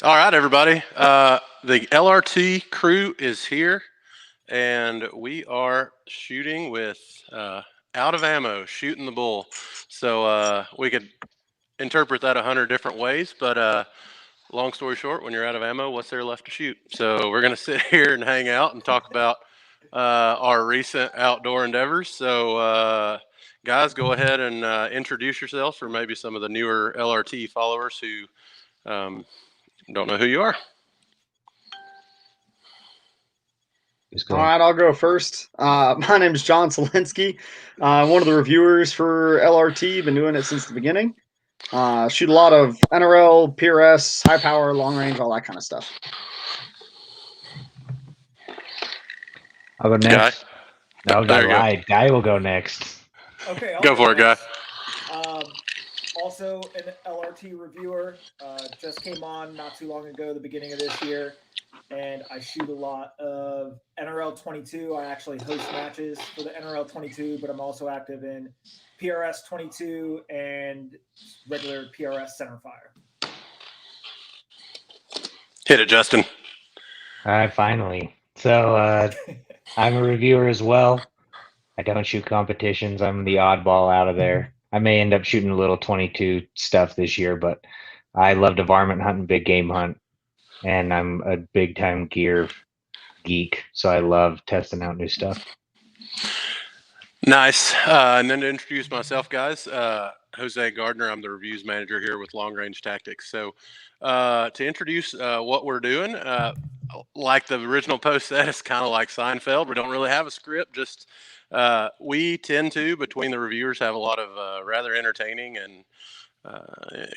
All right, everybody. The LRT crew is here, and we are shooting with out of ammo, shooting the bull. So we could interpret that 100 different ways, but long story short, when you're out of ammo, what's there left to shoot? So we're going to sit here and hang out and talk about our recent outdoor endeavors. So, guys, go ahead and introduce yourselves for maybe some of the newer LRT followers who don't know who you are. All right, I'll go first. My name is John Solinsky. I'm one of the reviewers for LRT. Been doing it since the beginning. Shoot a lot of NRL, PRS, high power, long range, all that kind of stuff. I'll go Guy, next. No, I there you go. lied. Guy will go next. Okay, I'll Go for it, Guy. next. Also, an LRT reviewer. Just came on not too long ago, the beginning of this year, and I shoot a lot of NRL 22. I actually host matches for the NRL 22, but I'm also active in PRS 22 and regular PRS centerfire. Hit it, Justin. All right, finally. So I'm a reviewer as well. I don't shoot competitions. I'm the oddball out of there. I may end up shooting a little 22 stuff this year, but I love to varmint hunt and big game hunt, and I'm a big time gear geek, so I love testing out new stuff. Nice. And then to introduce myself, guys, Jose Gardner. I'm the reviews manager here with Long Range Tactics. So to introduce what we're doing, like the original post said, it's kind of like Seinfeld. We don't really have a script. Just we tend to, between the reviewers, have a lot of rather entertaining and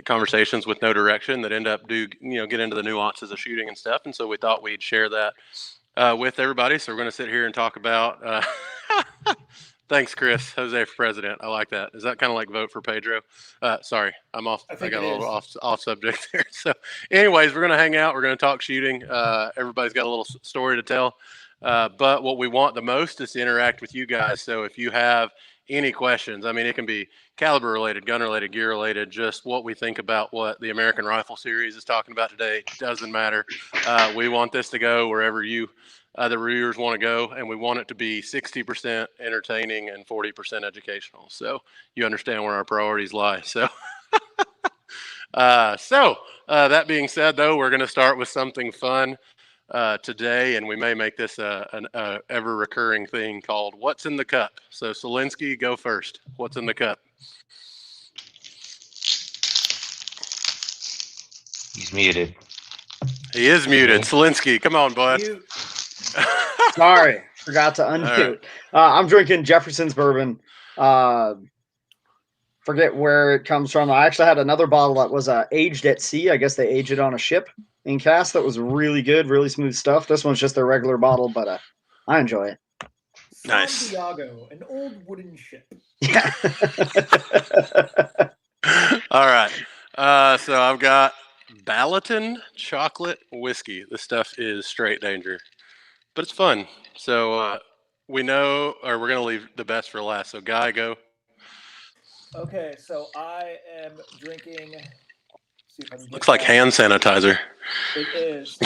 conversations with no direction that end up get into the nuances of shooting and stuff. And so we thought we'd share that with everybody. So we're going to sit here and talk about. Thanks, Chris. Jose for president. I like that. Is that kind of like vote for Pedro? Sorry, I'm off. I got a little off subject there. So, anyways, we're going to hang out. We're going to talk shooting. Everybody's got a little story to tell. But what we want the most is to interact with you guys. So if you have any questions, I mean, it can be caliber related, gun related, gear related, just what we think about what the American Rifle Series is talking about today. Doesn't matter. We want this to go wherever you the reviewers want to go, and we want it to be 60% entertaining and 40% educational. So you understand where our priorities lie. So, that being said, though, we're going to start with something fun today, and we may make this an ever recurring thing called "What's in the Cup." So, Solinsky, go first. What's in the cup? He's muted. He is muted. Solinsky, come on, bud. Sorry, forgot to unmute. Right. I'm drinking Jefferson's bourbon. Forget where it comes from. I actually had another bottle that was aged at sea. I guess they aged it on a ship in cask. That was really good, really smooth stuff. This one's just a regular bottle, but I enjoy it. Nice. Santiago, an old wooden ship. Yeah. All right. So I've got Ballatin chocolate whiskey. This stuff is straight danger, but it's fun. So we know, or we're going to leave the best for last. So Guy, go. Okay, so I am drinking. See if I can Looks like hand sanitizer. It is.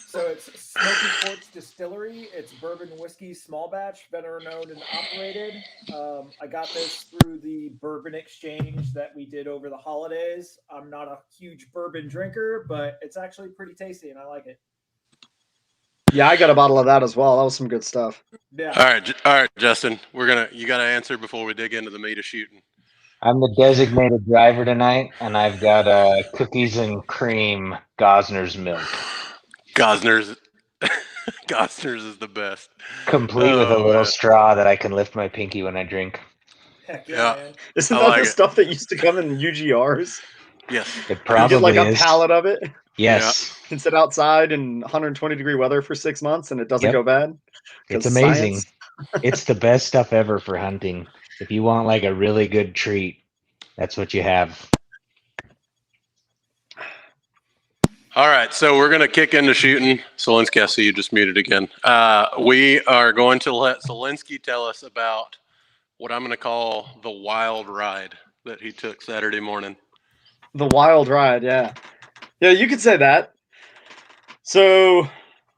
So it's Smoky Quartz Distillery. It's bourbon whiskey small batch, veteran owned and operated. I got this through the bourbon exchange that we did over the holidays. I'm not a huge bourbon drinker, but it's actually pretty tasty and I like it. Yeah, I got a bottle of that as well. That was some good stuff. Yeah. All right, Justin. You got to answer before we dig into the meat of shooting. I'm the designated driver tonight, and I've got cookies and cream Gosner's milk. Gosner's is the best. Complete with a little straw that I can lift my pinky when I drink. Heck yeah, man. Isn't that the stuff that used to come in UGRs? Yes. It probably you get like is. A pallet of it? Yes. You can sit outside in 120-degree weather for 6 months and it doesn't go bad. It's amazing. It's the best stuff ever for hunting. If you want like a really good treat, that's what you have. All right, so we're going to kick into shooting. Solinsky, I see you just muted again. We are going to let Solinsky tell us about what I'm going to call the wild ride that he took Saturday morning. The wild ride, yeah. Yeah, you could say that. So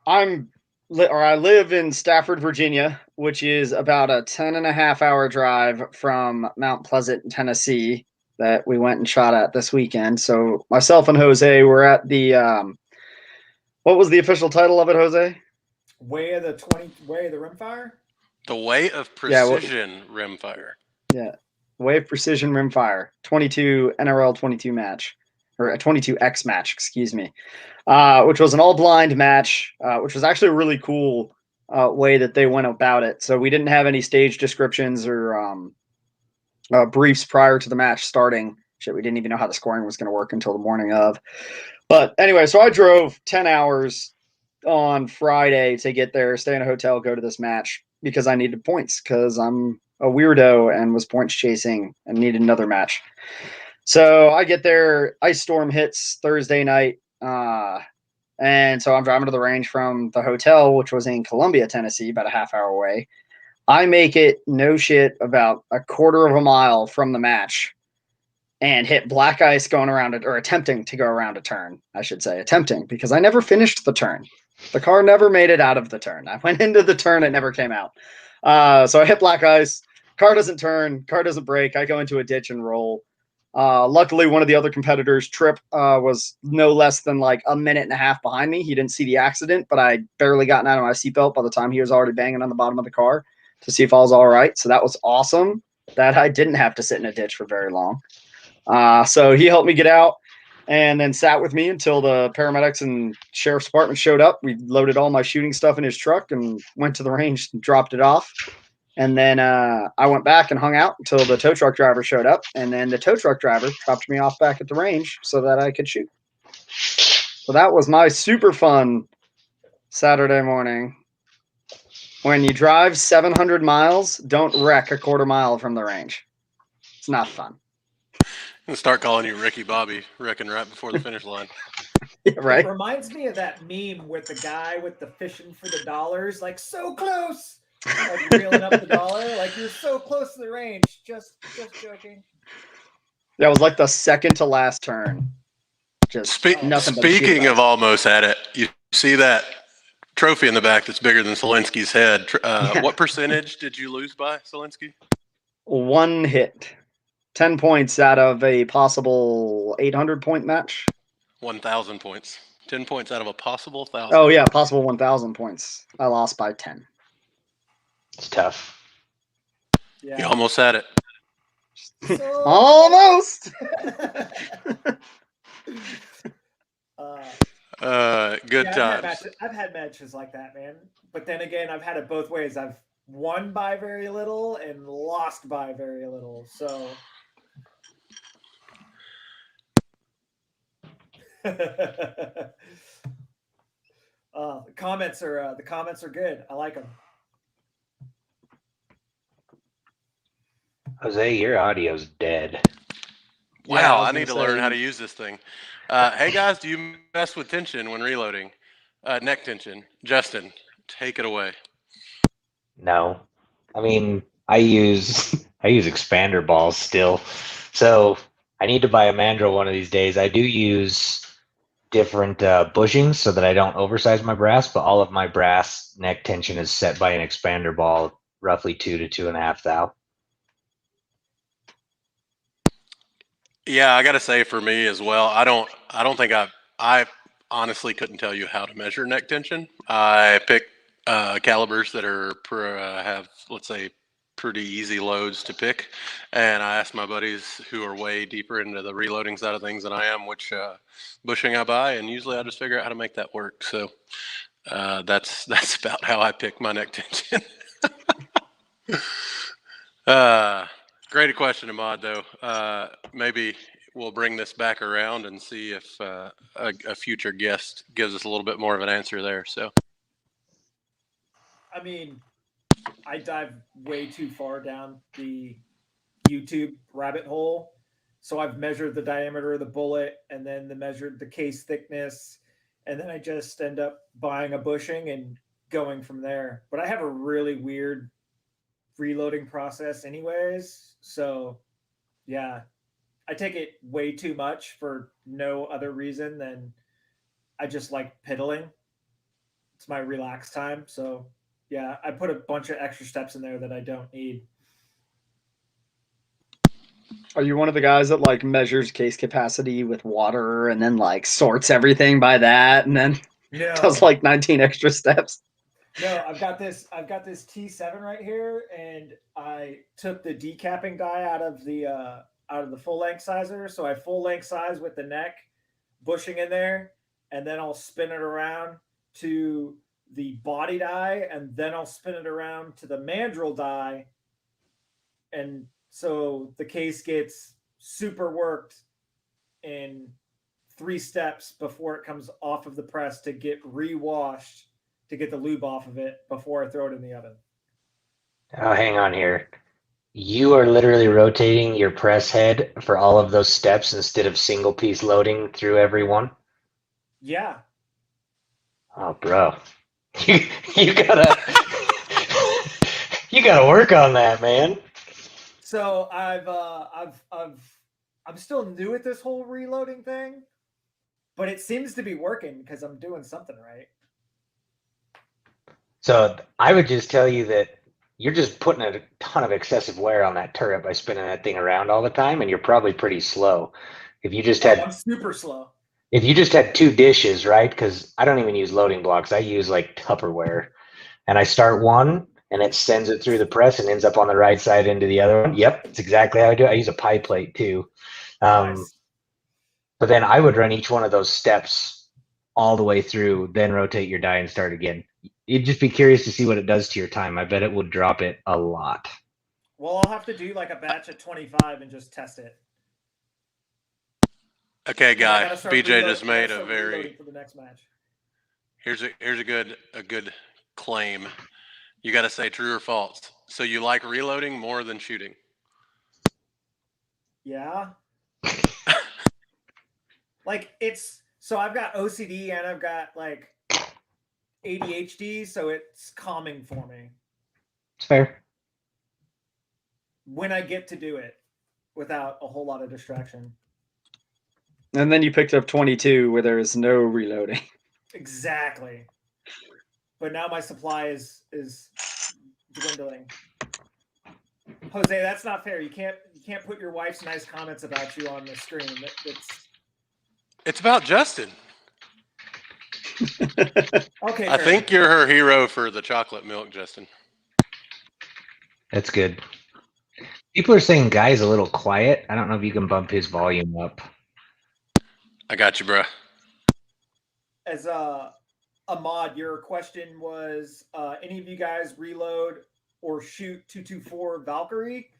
I live in Stafford, Virginia, which is about a 10.5 hour drive from Mount Pleasant, Tennessee, that we went and shot at this weekend. So myself and Jose were at the what was the official title of it, Jose? Way of the Rimfire? The Way of Yeah, Precision Rimfire. Yeah. Way of Precision Rimfire. 22 NRL 22 match. Or a 22X match, excuse me. Which was an all blind match, which was actually a really cool way that they went about it. So we didn't have any stage descriptions or briefs prior to the match starting. Shit, we didn't even know how the scoring was going to work until the morning of. But anyway, so I drove 10 hours on Friday to get there, stay in a hotel, go to this match because I needed points because I'm a weirdo and was points chasing and needed another match. So I get there, ice storm hits Thursday night. And so I'm driving to the range from the hotel, which was in Columbia, Tennessee, about a half hour away. I make it, no shit, about a quarter of a mile from the match and hit black ice going around it, or attempting to go around a turn, I should say. Attempting, because I never finished the turn. The car never made it out of the turn. I went into the turn, it never came out. So I hit black ice. Car doesn't turn. Car doesn't brake. I go into a ditch and roll. Luckily, one of the other competitors, Trip, was no less than like a minute and a half behind me. He didn't see the accident, but I barely gotten out of my seatbelt by the time he was already banging on the bottom of the car to see if I was all right. So that was awesome that I didn't have to sit in a ditch for very long. So he helped me get out and then sat with me until the paramedics and sheriff's department showed up. We loaded all my shooting stuff in his truck and went to the range and dropped it off. And then I went back and hung out until the tow truck driver showed up. And then the tow truck driver dropped me off back at the range so that I could shoot. So that was my super fun Saturday morning. When you drive 700 miles, don't wreck a quarter mile from the range. It's not fun. I'm gonna start calling you Ricky Bobby, wrecking right before the finish line. Yeah, right? It reminds me of that meme with the guy with the fishing for the dollars, like so close, like reeling up the dollar, like you're so close to the range. Just joking. That was like the second to last turn. Just nothing but Speaking of almost at it, you see that trophy in the back that's bigger than Zelensky's head. What percentage did you lose by, Zelensky? One hit. 10 points out of a possible 800-point match. 1,000 points. 10 points out of a possible 1,000. Oh, yeah, possible 1,000 points. I lost by 10. It's tough. Yeah. You almost had it. So Almost! Good yeah, times. I've had matches like that, man. But then again, I've had it both ways. I've won by very little and lost by very little. So the comments are good. I like them. Jose, your audio's dead. Wow, Yeah, I need to learn how to use this thing. Hey guys, do you mess with tension when reloading? Neck tension. Justin, take it away. No, I mean I use expander balls still, so I need to buy a mandrel one of these days. I do use different bushings so that I don't oversize my brass, but all of my brass neck tension is set by an expander ball, roughly 2 to 2.5 thou. Yeah, I gotta say for me as well, I don't think I honestly couldn't tell you how to measure neck tension. I pick calibers that are have, let's say, pretty easy loads to pick, and I ask my buddies who are way deeper into the reloading side of things than I am which bushing I buy, and usually I just figure out how to make that work. So that's about how I pick my neck tension. Great question, Ahmad, though. Maybe we'll bring this back around and see if a future guest gives us a little bit more of an answer there. So, I mean, I dive way too far down the YouTube rabbit hole. So I've measured the diameter of the bullet and then measured the case thickness. And then I just end up buying a bushing and going from there. But I have a really weird reloading process anyways. So yeah, I take it way too much for no other reason than I just like piddling. It's my relax time. So yeah, I put a bunch of extra steps in there that I don't need. Are you one of the guys that like measures case capacity with water and then like sorts everything by that and then does like 19 extra steps? No, I've got this T7 right here, and I took the decapping die out of the full length sizer. So I full length size with the neck bushing in there, and then I'll spin it around to the body die, and then I'll spin it around to the mandrel die, and so the case gets super worked in 3 steps before it comes off of the press to get re-washed to get the lube off of it before I throw it in the oven. Oh, hang on here. You are literally rotating your press head for all of those steps instead of single piece loading through every one? Yeah. Oh, bro. You gotta you gotta work on that, man. So I'm still new at this whole reloading thing, but it seems to be working because I'm doing something right. So I would just tell you that you're just putting a ton of excessive wear on that turret by spinning that thing around all the time, and you're probably pretty slow. If you just I'm super slow. If you just had 2 dishes, right? Because I don't even use loading blocks. I use like Tupperware, and I start one, and it sends it through the press and ends up on the right side into the other one. Yep, it's exactly how I do it. I use a pie plate too. Nice. But then I would run each one of those steps all the way through, then rotate your die and start again. You'd just be curious to see what it does to your time. I bet it would drop it a lot. Well, I'll have to do like a batch at 25 and just test it. Okay, guy. BJ just made a very. For the next match. Here's a good claim. You got to say true or false. So you like reloading more than shooting? Yeah. Like so I've got OCD and I've got like ADHD, so it's calming for me. It's fair. When I get to do it without a whole lot of distraction. And then you picked up 22 where there is no reloading. Exactly. But now my supply is dwindling. Jose, that's not fair. You can't put your wife's nice comments about you on the screen. It's about Justin. Okay. I think you're her hero for the chocolate milk, Justin. That's good. People are saying Guy's a little quiet. I don't know if you can bump his volume up. I got you, bro. As Ahmad, your question was, any of you guys reload or shoot 224 Valkyrie?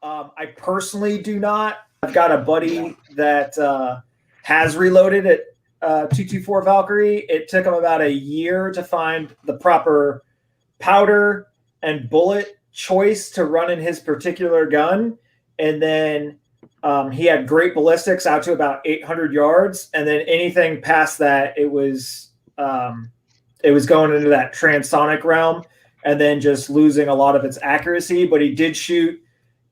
I personally do not. I've got a buddy that has reloaded at 224 Valkyrie. It took him about a year to find the proper powder and bullet choice to run in his particular gun. And then he had great ballistics out to about 800 yards. And then anything past that, it was going into that transonic realm and then just losing a lot of its accuracy. But he did shoot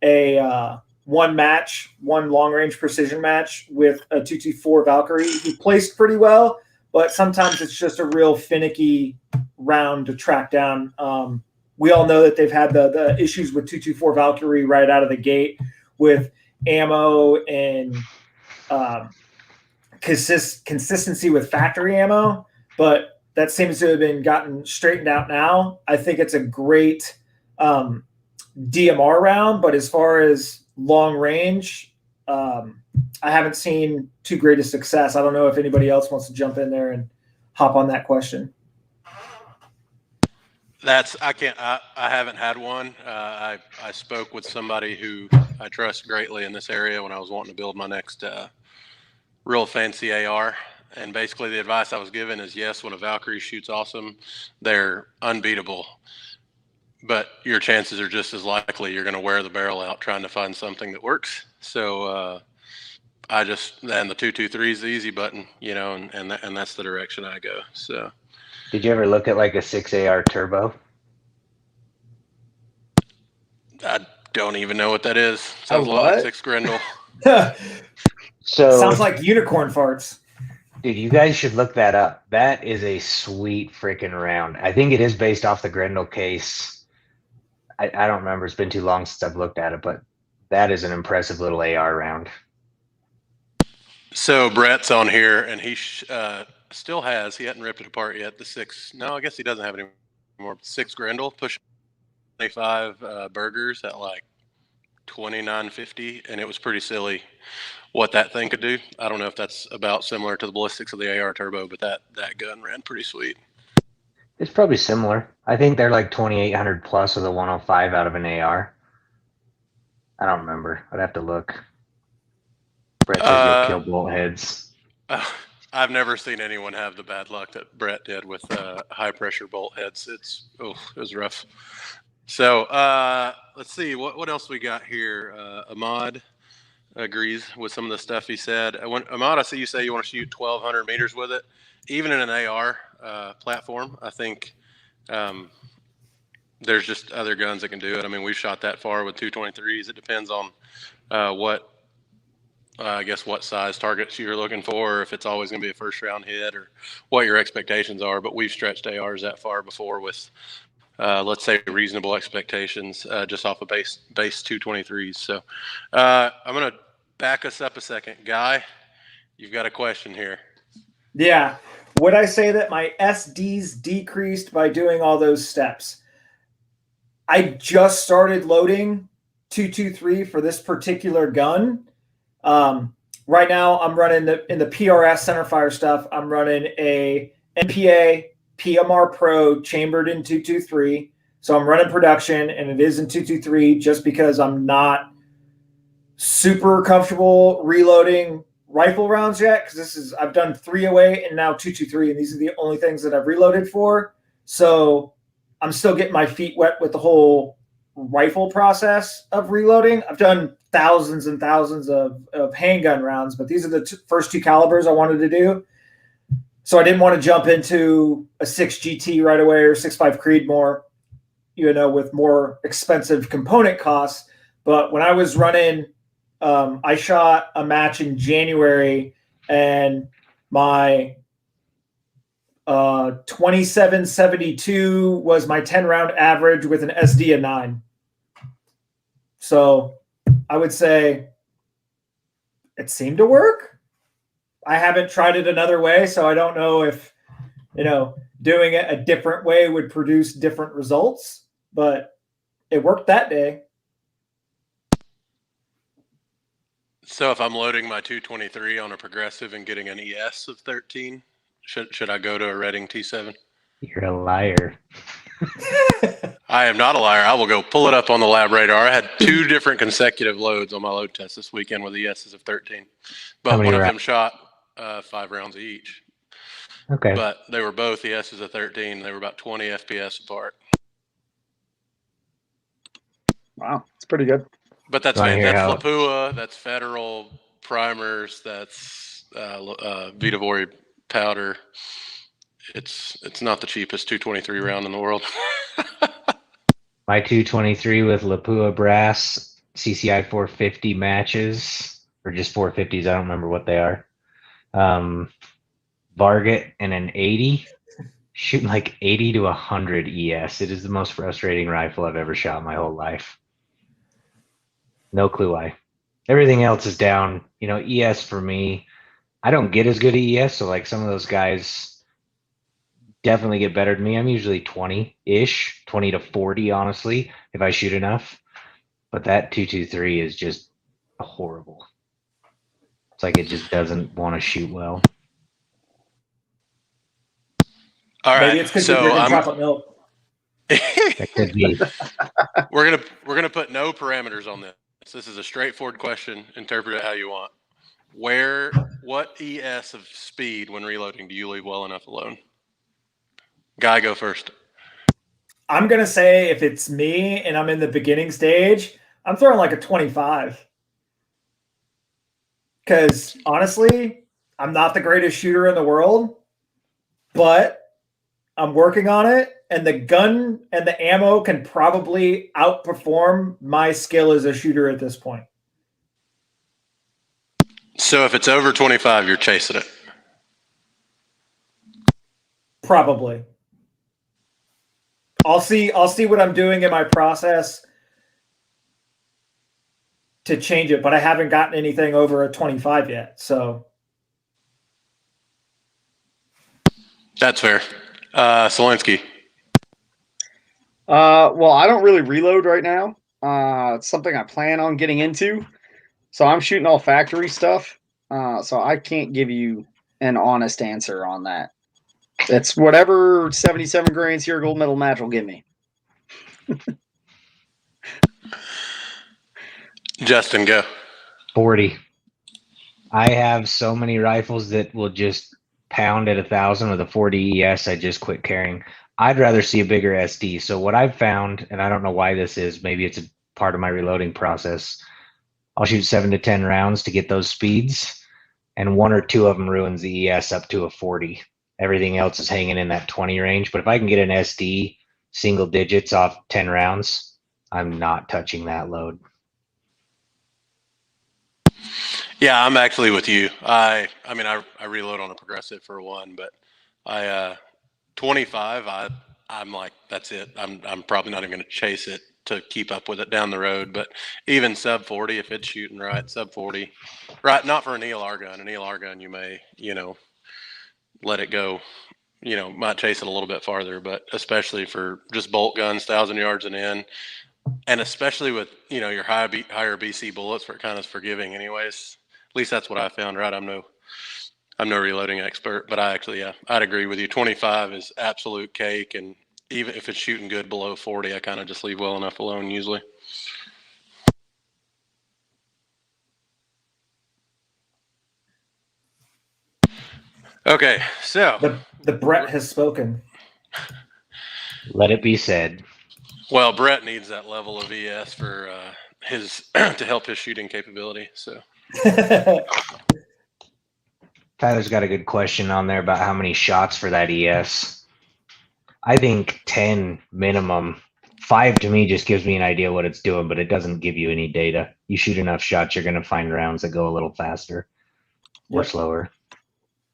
a one long-range precision match with a 224 Valkyrie. He placed pretty well, but sometimes it's just a real finicky round to track down. We all know that they've had the issues with 224 Valkyrie right out of the gate with ammo and consistency with factory ammo, but that seems to have been gotten straightened out now. I think it's a great DMR round, but as far as long range, I haven't seen too great a success. I don't know if anybody else wants to jump in there and hop on that question. I haven't had one. I spoke with somebody who I trust greatly in this area when I was wanting to build my next real fancy AR. And basically the advice I was given is, yes, when a Valkyrie shoots awesome, they're unbeatable. But your chances are just as likely you're going to wear the barrel out trying to find something that works. So and the 223 is the easy button, and that's the direction I go. So. Did you ever look at like a 6AR turbo? I don't even know what that is. Sounds a lot like 6 Grendel. So Sounds like unicorn farts. dude, you guys should look that up. That is a sweet freaking round. I think it is based off the Grendel case. I don't remember. It's been too long since I've looked at it, but that is an impressive little AR round. So Brett's on here, and he still has. He hadn't ripped it apart yet. The 6. No, I guess he doesn't have any more. 6 Grendel pushing 25 burgers at like 29.50, and it was pretty silly what that thing could do. I don't know if that's about similar to the ballistics of the AR Turbo, but that gun ran pretty sweet. It's probably similar. I think they're like 2,800 plus with a 105 out of an AR. I don't remember. I'd have to look. Brett says you'll kill bolt heads. I've never seen anyone have the bad luck that Brett did with high pressure bolt heads. It was rough. So let's see what else we got here. Ahmad agrees with some of the stuff he said. Ahmad, I see you say you want to shoot 1,200 meters with it, even in an AR platform. I think there's just other guns that can do it. I mean, we've shot that far with 223s. It depends on what size targets you're looking for, or if it's always going to be a first round hit, or what your expectations are. But we've stretched ARs that far before with, let's say, reasonable expectations just off of base 223s. So I'm going to back us up a second. Guy, you've got a question here. Yeah. Would I say that my SDs decreased by doing all those steps? I just started loading 223 for this particular gun. Right now I'm running in the PRS centerfire stuff. I'm running a NPA PMR Pro chambered in 223. So I'm running production, and it is in 223 just because I'm not super comfortable reloading rifle rounds yet. Because I've done 308 and now 223, and these are the only things that I've reloaded for. So I'm still getting my feet wet with the whole rifle process of reloading. I've done thousands and thousands of handgun rounds, but these are the first 2 calibers I wanted to do. So I didn't want to jump into a 6 GT right away or 6.5 Creedmoor, with more expensive component costs. But when I was running, I shot a match in January, and my 2772 was my 10-round average with an SD of 9. So I would say it seemed to work. I haven't tried it another way, so I don't know if, doing it a different way would produce different results, but it worked that day. So if I'm loading my 223 on a progressive and getting an ES of 13, should I go to a Redding T7? You're a liar. I am not a liar. I will go pull it up on the lab radar. I had 2 different consecutive loads on my load test this weekend with ESs of 13. But one of them shot 5 rounds each. Okay. But they were both ESs of 13. They were about 20 FPS apart. Wow, it's pretty good. But that's Lapua, that's Federal primers, that's Vitavori powder. It's not the cheapest 223 round in the world. My 223 with Lapua brass CCI 450 matches, or just 450s. I don't remember what they are. Varget and an 80, shooting like 80 to 100 ES. It is the most frustrating rifle I've ever shot in my whole life. No clue why. Everything else is down. ES for me, I don't get as good at ES, so like some of those guys definitely get better than me. I'm usually 20-ish, 20 to 40, honestly, if I shoot enough. But that 223 is just horrible. It's like it just doesn't want to shoot well. All right. Maybe it's because you're drinking chocolate milk. That could be. We're gonna put no parameters on this. This is a straightforward question. Interpret it how you want. What ES of speed when reloading do you leave well enough alone? Guy, go first. I'm going to say if it's me and I'm in the beginning stage, I'm throwing like a 25. Because honestly, I'm not the greatest shooter in the world, but I'm working on it. And the gun and the ammo can probably outperform my skill as a shooter at this point. So if it's over 25, you're chasing it. Probably. I'll see what I'm doing in my process to change it, but I haven't gotten anything over a 25 yet. So that's fair. Solinsky. Well, I don't really reload right now. It's something I plan on getting into. So I'm shooting all factory stuff. So I can't give you an honest answer on that. It's whatever 77 grain Sierra Gold Medal match will give me. Justin, go. 40. I have so many rifles that will just pound at 1,000 with a 40 ES. I just quit carrying. I'd rather see a bigger SD. So what I've found, and I don't know why this is, maybe it's a part of my reloading process. I'll shoot 7 to 10 rounds to get those speeds, and 1 or 2 of them ruins the ES up to a 40. Everything else is hanging in that 20 range. But if I can get an SD single digits off 10 rounds, I'm not touching that load. Yeah, I'm actually with you. I mean, I reload on a progressive for one, but 25, I'm like, that's it. I'm probably not even going to chase it to keep up with it down the road. But even sub 40, if it's shooting right, sub 40, right? Not for an ELR gun. An ELR gun, you may, let it go. Might chase it a little bit farther, but especially for just bolt guns, 1,000 yards and in, and especially with your higher BC bullets, where it kind of is forgiving, anyways. At least that's what I found. Right? I'm no reloading expert, but I'd agree with you. 25 is absolute cake, and even if it's shooting good below 40, I kind of just leave well enough alone usually. Okay, so the Brett has spoken. Let it be said. Well, Brett needs that level of ES for his to help his shooting capability. So Tyler's got a good question on there about how many shots for that ES. I think 10 minimum. 5 to me just gives me an idea what it's doing, but it doesn't give you any data. You shoot enough shots, you're going to find rounds that go a little faster or slower.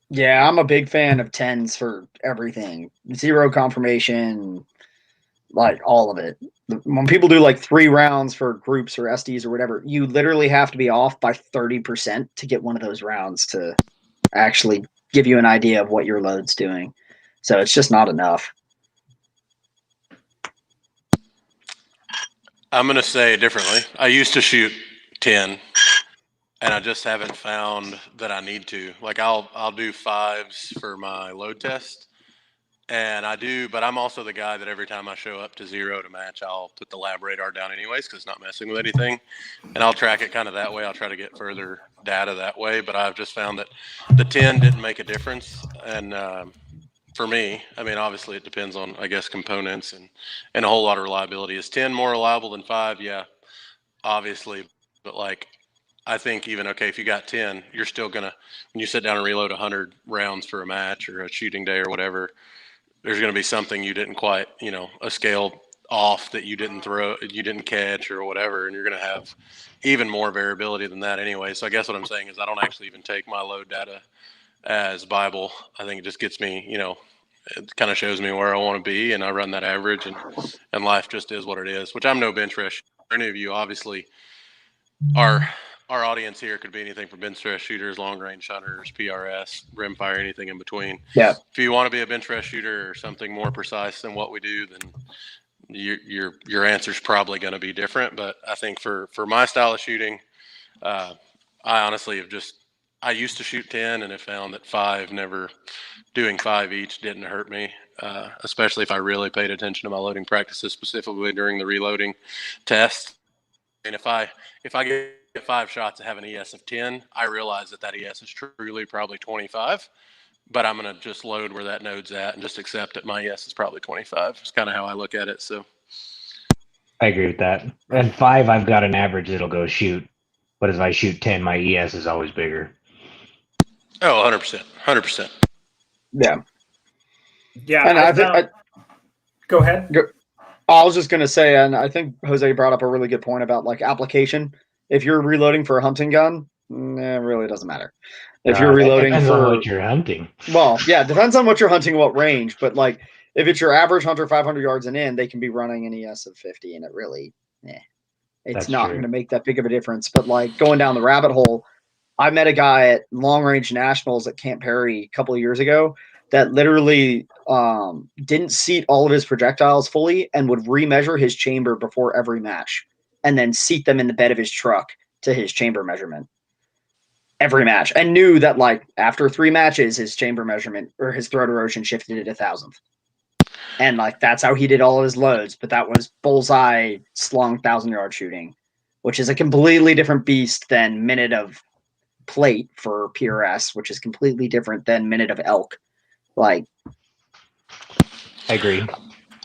Yeah, I'm a big fan of 10s for everything. Zero confirmation, like all of it. When people do like 3 rounds for groups or SDs or whatever, you literally have to be off by 30% to get one of those rounds to actually give you an idea of what your load's doing. So it's just not enough. I'm going to say it differently. I used to shoot 10, and I just haven't found that I need to. Like I'll do 5s for my load test, and I do, but I'm also the guy that every time I show up to 0 to match, I'll put the lab radar down anyways because it's not messing with anything, and I'll track it kind of that way. I'll try to get further data that way, but I've just found that the 10 didn't make a difference, and for me, I mean, obviously it depends on, I guess, components and a whole lot of reliability. Is 10 more reliable than 5? Yeah, obviously. But like, I think even, okay, if you got 10, you're still going to, when you sit down and reload 100 rounds for a match or a shooting day or whatever, there's going to be something you didn't quite, a scale off that you didn't throw, you didn't catch or whatever. And you're going to have even more variability than that anyway. So I guess what I'm saying is I don't actually even take my load data as Bible. I think it just gets me, it kind of shows me where I want to be, and I run that average, and life just is what it is, which I'm no bench press. Any of you, obviously, our audience here could be anything from bench press shooters, long range hunters, PRS, rimfire, anything in between. Yeah. If you want to be a bench press shooter or something more precise than what we do, then your answer's probably going to be different. But I think for my style of shooting, I honestly have I used to shoot 10 and have found that 5, never doing 5 each didn't hurt me, especially if I really paid attention to my loading practices, specifically during the reloading test. And if I get 5 shots and have an ES of 10, I realize that ES is truly probably 25, but I'm going to just load where that node's at and just accept that my ES is probably 25. It's kind of how I look at it. So I agree with that. And 5, I've got an average that'll go shoot, but if I shoot 10, my ES is always bigger. Oh, 100%. 100%. Yeah. Yeah. And go ahead. I was just going to say, and I think Jose brought up a really good point about like application. If you're reloading for a hunting gun, really doesn't matter. If you're reloading depends for on what you're hunting. Well, yeah, depends on what you're hunting, what range. But like, if it's your average hunter 500 yards and in, they can be running an ES of 50, and it really, it's That's not true. going to make that big of a difference. But like going down the rabbit hole, I met a guy at Long Range Nationals at Camp Perry a couple of years ago that literally didn't seat all of his projectiles fully and would remeasure his chamber before every match, and then seat them in the bed of his truck to his chamber measurement every match, and knew that like after 3 matches, his chamber measurement or his throat erosion shifted at 1,000th. And like, that's how he did all of his loads. But that was bullseye slung 1,000-yard shooting, which is a completely different beast than minute of plate for PRS, which is completely different than minute of elk. Like, I agree.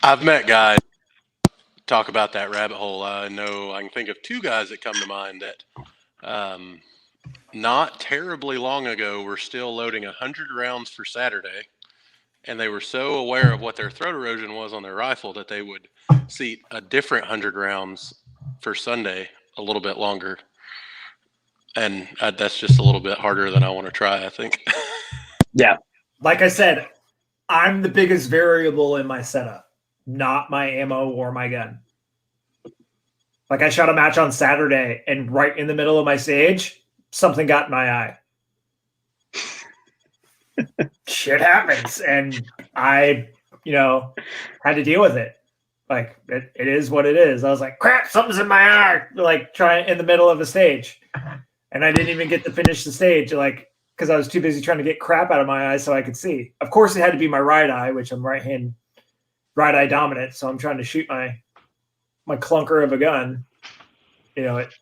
I've met guys talk about that rabbit hole. I know I can think of 2 guys that come to mind that not terribly long ago were still loading 100 rounds for Saturday, and they were so aware of what their throat erosion was on their rifle that they would seat a different 100 rounds for Sunday a little bit longer. And that's just a little bit harder than I want to try, I think. Yeah. Like I said, I'm the biggest variable in my setup, not my ammo or my gun. Like, I shot a match on Saturday, and right in the middle of my stage, something got in my eye. Shit happens, and I, had to deal with it. Like, it is what it is. I was like, crap, something's in my eye, like, trying in the middle of the stage. And I didn't even get to finish the stage, like, because I was too busy trying to get crap out of my eyes so I could see. Of course, it had to be my right eye, which I'm right eye dominant, so I'm trying to shoot my clunker of a gun, at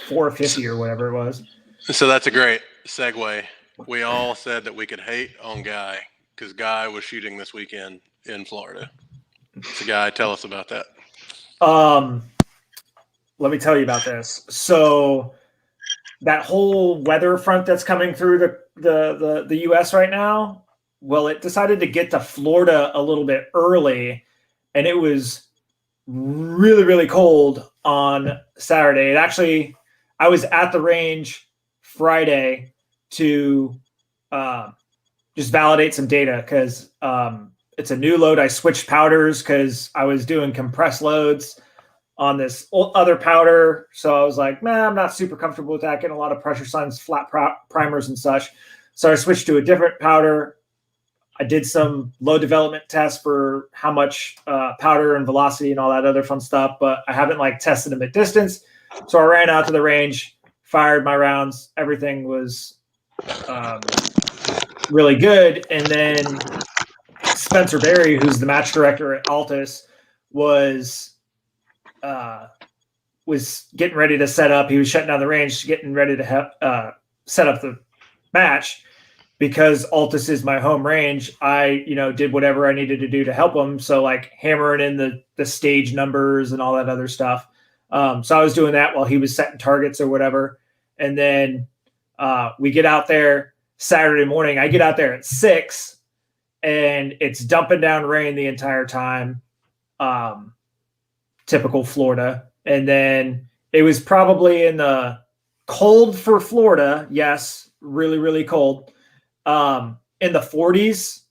450 or whatever it was. So that's a great segue. We all said that we could hate on Guy because Guy was shooting this weekend in Florida. So Guy, tell us about that. Let me tell you about this. So that whole weather front that's coming through the U.S. right now, well, it decided to get to Florida a little bit early, and it was really, really cold on Saturday. I was at the range Friday to just validate some data because it's a new load. I switched powders because I was doing compressed loads on this other powder. So I was like, man, I'm not super comfortable with that, getting a lot of pressure signs, flat primers and such. So I switched to a different powder. I did some load development tests for how much powder and velocity and all that other fun stuff, but I haven't tested them at distance. So I ran out to the range, fired my rounds. Everything was really good. And then Spencer Berry, who's the match director at Altus, was getting ready to set up. He was shutting down the range, getting ready to set up the match. Because Altus is my home range, I, did whatever I needed to do to help him. So hammering in the stage numbers and all that other stuff. So I was doing that while he was setting targets or whatever. And then we get out there Saturday morning. I get out there at 6 and it's dumping down rain the entire time. Typical Florida. And then it was probably in the cold for Florida. Yes, really, really cold. In the 40s,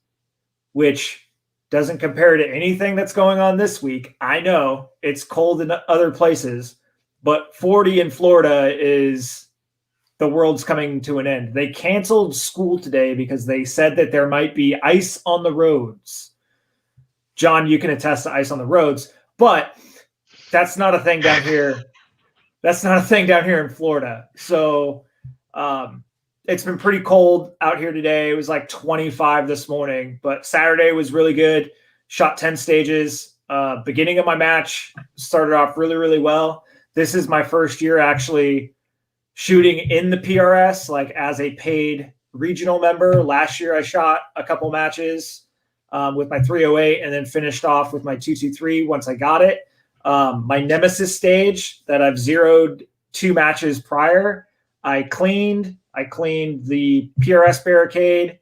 which doesn't compare to anything that's going on this week. I know it's cold in other places, but 40 in Florida is the world's coming to an end. They canceled school today because they said that there might be ice on the roads. John, you can attest to ice on the roads, but that's not a thing down here. That's not a thing down here in Florida. So, it's been pretty cold out here today. It was 25 this morning, but Saturday was really good. Shot 10 stages. Beginning of my match started off really, really well. This is my first year actually shooting in the PRS, as a paid regional member. Last year I shot a couple matches with my 308 and then finished off with my 223 once I got it. My Nemesis stage that I've zeroed 2 matches prior, I cleaned the PRS barricade.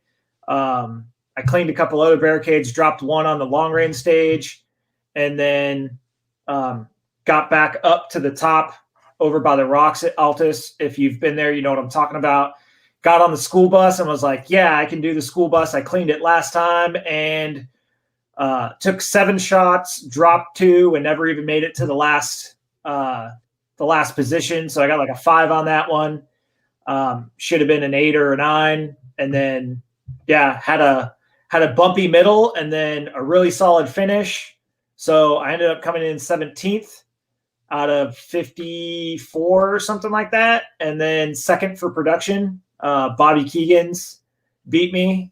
I cleaned a couple other barricades, dropped one on the long range stage, and then got back up to the top over by the rocks at Altus. If you've been there, you know what I'm talking about. Got on the school bus and was like, yeah, I can do the school bus. I cleaned it last time and took 7 shots, dropped 2, and never even made it to the last position. So I got like a 5 on that one. Should have been an 8 or a 9. And then, yeah, had a bumpy middle and then a really solid finish. So I ended up coming in 17th out of 54 or something like that. And then second for production. Bobby Keegan's beat me.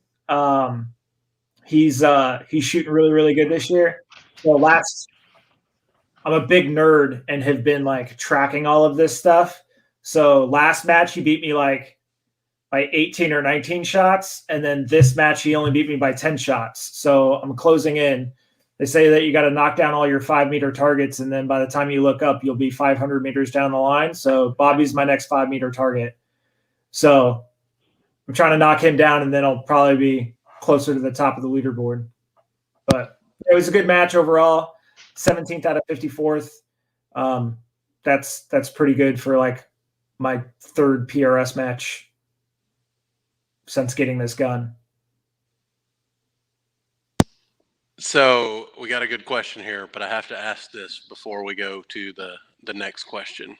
He's shooting really, really good this year. So I'm a big nerd and have been like tracking all of this stuff. So last match he beat me like by 18 or 19 shots, and then this match he only beat me by 10 shots. So I'm closing in. They say that you got to knock down all your 5-meter targets, and then by the time you look up, you'll be 500 meters down the line. So Bobby's my next 5-meter target. So I'm trying to knock him down, and then I'll probably be closer to the top of the leaderboard. But it was a good match overall. 17th out of 54th. That's pretty good for like my 3rd PRS match since getting this gun. So we got a good question here, but I have to ask this before we go to the next question.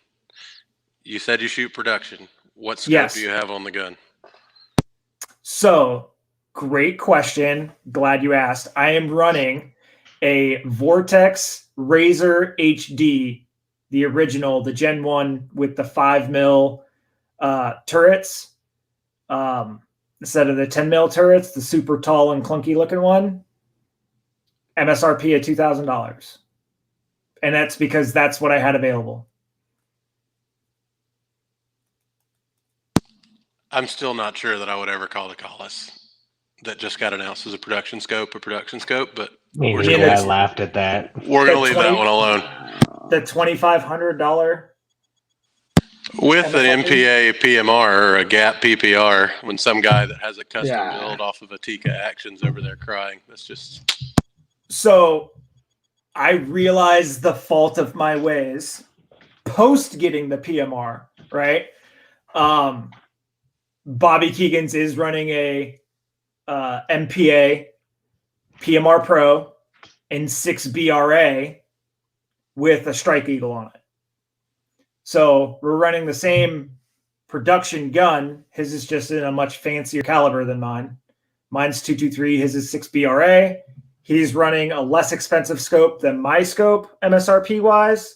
You said you shoot production. What scope do you have on the gun? So, great question. Glad you asked. I am running a Vortex Razor HD, the original, the Gen 1 with the 5mm turrets. Instead of the 10mm turrets, the super tall and clunky looking one. MSRP at $2,000. And that's because that's what I had available. I'm still not sure that I would ever call the Collis that just got announced as a production scope, but I laughed at that. We're going to leave that one alone. The $2,500 with an MPA PMR or a GAP PPR, when some guy that has a custom build off of a Tika Actions over there crying. That's just... So I realized the fault of my ways post getting the PMR, right? Bobby Keegan's is running a MPA PMR Pro and 6 BRA with a Strike Eagle on it. So we're running the same production gun. His is just in a much fancier caliber than mine. Mine's 223. His is 6 BRA. He's running a less expensive scope than my scope, MSRP wise.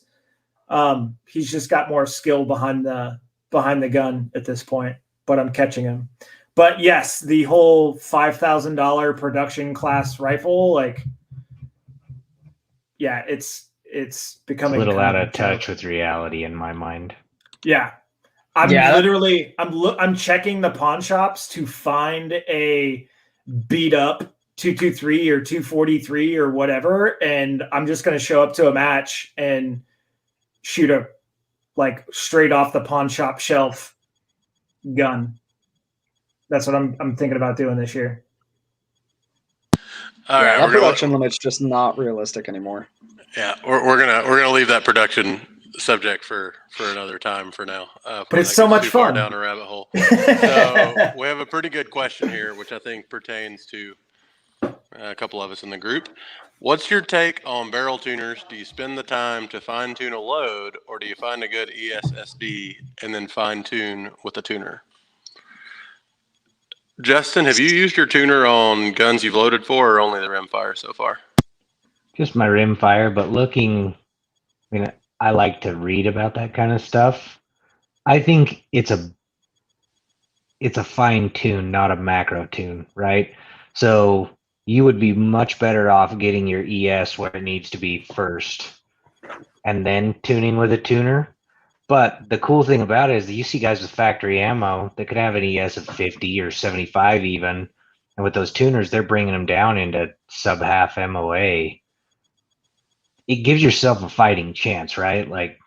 He's just got more skill behind the gun at this point, but I'm catching him. But yes, the whole $5,000 production class rifle, like, yeah, it's becoming a little out of touch with reality in my mind. Yeah. I'm checking the pawn shops to find a beat up 223 or 243 or whatever, and I'm just going to show up to a match and shoot a like straight off the pawn shop shelf gun. That's what I'm thinking about doing this year. All right, that production limit's just not realistic anymore. Yeah, we're gonna leave that production subject for another time for now. But it's so much fun. Down a rabbit hole. So we have a pretty good question here, which I think pertains to a couple of us in the group. What's your take on barrel tuners? Do you spend the time to fine tune a load, or do you find a good ESSD and then fine tune with a tuner? Justin, have you used your tuner on guns you've loaded for, or only the rimfire so far? Just my rimfire, but I like to read about that kind of stuff. I think it's a fine tune, not a macro tune, right? So you would be much better off getting your ES where it needs to be first and then tuning with a tuner. But the cool thing about it is that you see guys with factory ammo that could have an ES of 50 or 75 even. And with those tuners, they're bringing them down into sub-half MOA. It gives yourself a fighting chance, right? Like,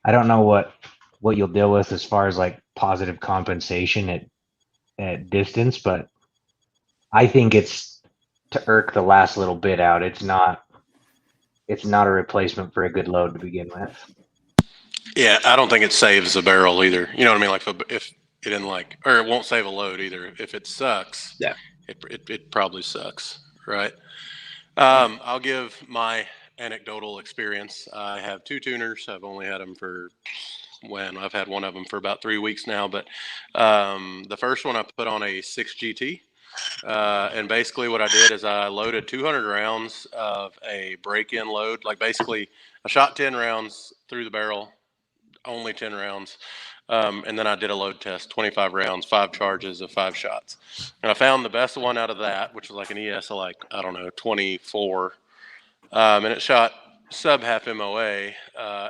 I don't know what you'll deal with as far as like positive compensation at distance, but I think it's to irk the last little bit out. It's not a replacement for a good load to begin with. Yeah, I don't think it saves a barrel either. You know what I mean? Like if it didn't or it won't save a load either. If it sucks, Yeah. it probably sucks, right? I'll give my anecdotal experience. I have 2 tuners. I've only had them for I've had one of them for about 3 weeks now. But the first one I put on a 6GT. And basically what I did is I loaded 200 rounds of a break-in load. Like basically I shot 10 rounds through the barrel, only 10 rounds. And then I did a load test, 25 rounds, 5 charges of 5 shots. And I found the best one out of that, which was like an ES of like, I don't know, 24. And it shot sub half MOA.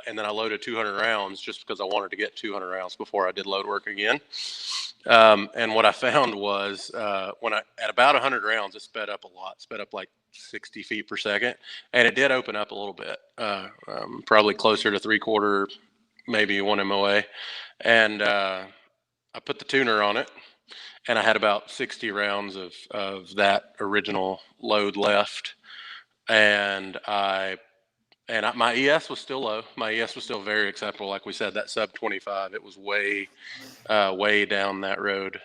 And then I loaded 200 rounds just because I wanted to get 200 rounds before I did load work again. And what I found was when at about 100 rounds, it sped up a lot, sped up like 60 feet per second. And it did open up a little bit, probably closer to 3/4, maybe 1 MOA. And I put the tuner on it, and I had about 60 rounds of that original load left. And my ES was still low. My ES was still very acceptable. Like we said, that sub 25, it was way down that road.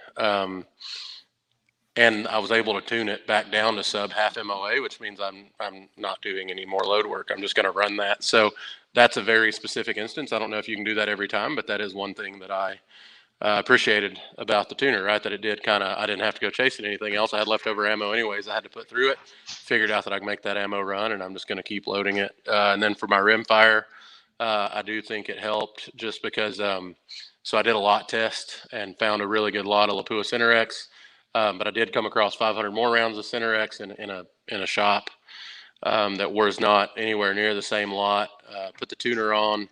And I was able to tune it back down to sub half MOA, which means I'm not doing any more load work. I'm just going to run that. So that's a very specific instance. I don't know if you can do that every time, but that is one thing that I appreciated about the tuner, right? That it did I didn't have to go chasing anything else. I had leftover ammo anyways. I had to put through it, figured out that I could make that ammo run, and I'm just going to keep loading it. And then for my rim fire, I do think it helped just because, so I did a lot test and found a really good lot of Lapua Cinerex. But I did come across 500 more rounds of Cinerex in a shop that was not anywhere near the same lot. Put the tuner on,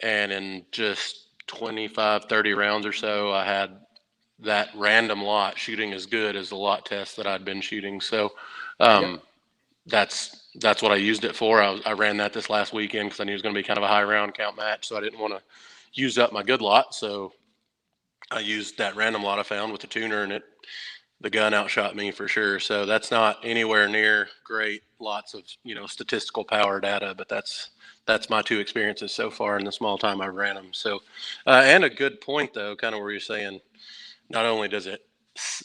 and in just 25, 30 rounds or so, I had that random lot shooting as good as the lot test that I'd been shooting. So that's what I used it for. I ran that this last weekend because I knew it was going to be kind of a high round count match, so I didn't want to use up my good lot. So I used that random lot I found with the tuner, and the gun outshot me for sure. So that's not anywhere near great. Lots of statistical power data, but that's my 2 experiences so far in the small time I've ran them. So, and a good point though, kind of where you're saying, not only does it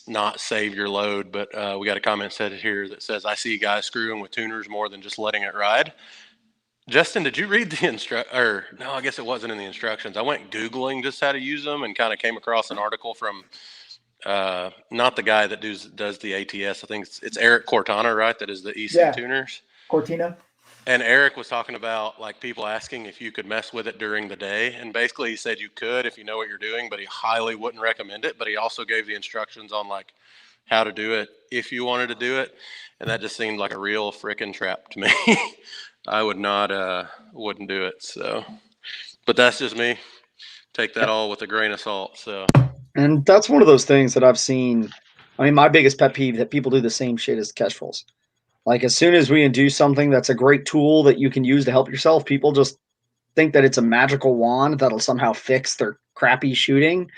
not save your load, but we got a comment said here that says, I see guys screwing with tuners more than just letting it ride. Justin, did you read the no, I guess it wasn't in the instructions. I went Googling just how to use them and kind of came across an article from not the guy that does the ATS. I think it's Eric Cortana, right? That is the EC tuners. Cortina. And Eric was talking about like people asking if you could mess with it during the day. And basically he said you could if you know what you're doing, but he highly wouldn't recommend it. But he also gave the instructions on like how to do it if you wanted to do it. And that just seemed like a real frickin' trap to me. I would not, wouldn't do it. So, but that's just me. Take that all with a grain of salt. So. And that's one of those things that I've seen. I mean, my biggest pet peeve that people do the same shit as Kestrels. Like as soon as we induce something that's a great tool that you can use to help yourself, people just think that it's a magical wand that'll somehow fix their crappy shooting.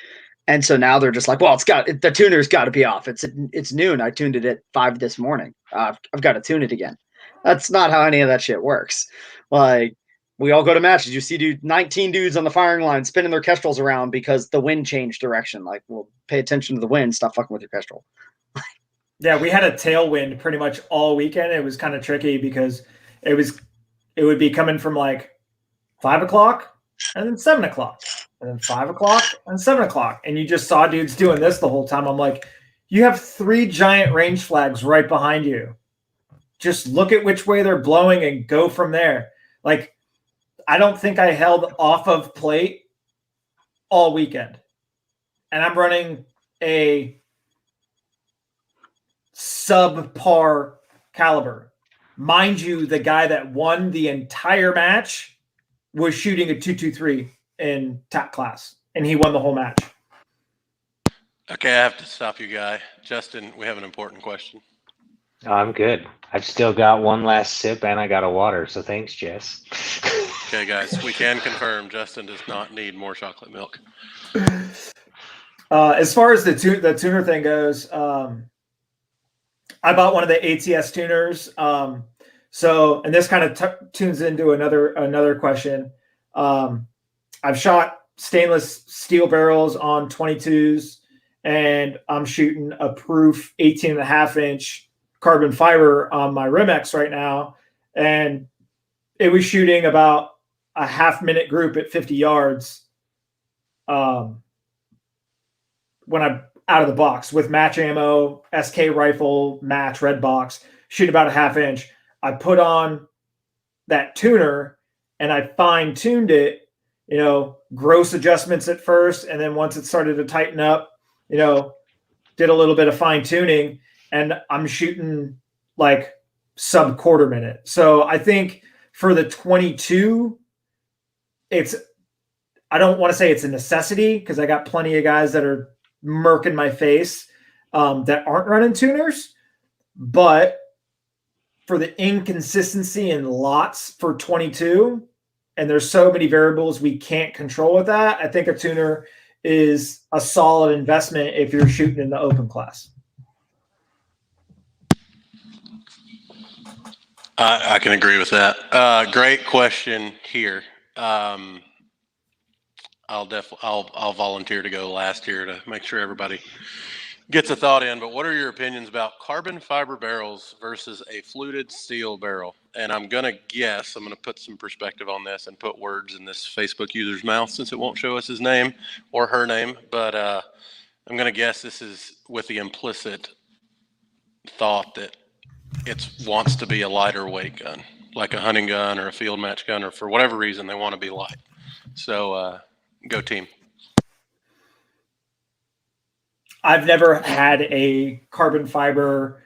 And so now they're just like, well, the tuner's got to be off. It's noon. I tuned it at 5 this morning. I've got to tune it again. That's not how any of that shit works. Like we all go to matches. You see 19 dudes on the firing line spinning their Kestrels around because the wind changed direction. Like, well, pay attention to the wind. Stop fucking with your Kestrel. Yeah, we had a tailwind pretty much all weekend. It was kind of tricky because it would be coming from like 5 o'clock and then 7 o'clock and then 5 o'clock and 7 o'clock. And you just saw dudes doing this the whole time. I'm like, you have 3 giant range flags right behind you. Just look at which way they're blowing and go from there. Like, I don't think I held off of plate all weekend. And I'm running a subpar caliber. Mind you, the guy that won the entire match was shooting a 223 in TAC class, and he won the whole match. Okay, I have to stop you, guy. Justin, we have an important question. Oh, I'm good. I've still got one last sip, and I got a water, so thanks, Jess. Okay, guys, we can confirm Justin does not need more chocolate milk. As far as the tuner thing goes, I bought one of the ATS tuners. So, and this kind of tunes into another question. I've shot stainless steel barrels on 22s, and I'm shooting a proof 18.5-inch carbon fiber on my Rimex right now. And it was shooting about a half-minute group at 50 yards when I'm out of the box with match ammo, SK rifle, match, red box, shoot about a half-inch. I put on that tuner and I fine-tuned it, gross adjustments at first. And then once it started to tighten up, did a little bit of fine-tuning, and I'm shooting like sub quarter minute. So I think for the 22, I don't want to say it's a necessity, because I got plenty of guys that are murking my face that aren't running tuners. But for the inconsistency in lots for 22, and there's so many variables we can't control with that, I think a tuner is a solid investment if you're shooting in the open class. I can agree with that. Great question here. I'll volunteer to go last here to make sure everybody gets a thought in. But what are your opinions about carbon fiber barrels versus a fluted steel barrel? And I'm going to put some perspective on this and put words in this Facebook user's mouth, since it won't show us his name or her name. But I'm going to guess this is with the implicit thought that it wants to be a lighter weight gun, like a hunting gun or a field match gun, or for whatever reason they want to be light. So go team. I've never had a carbon fiber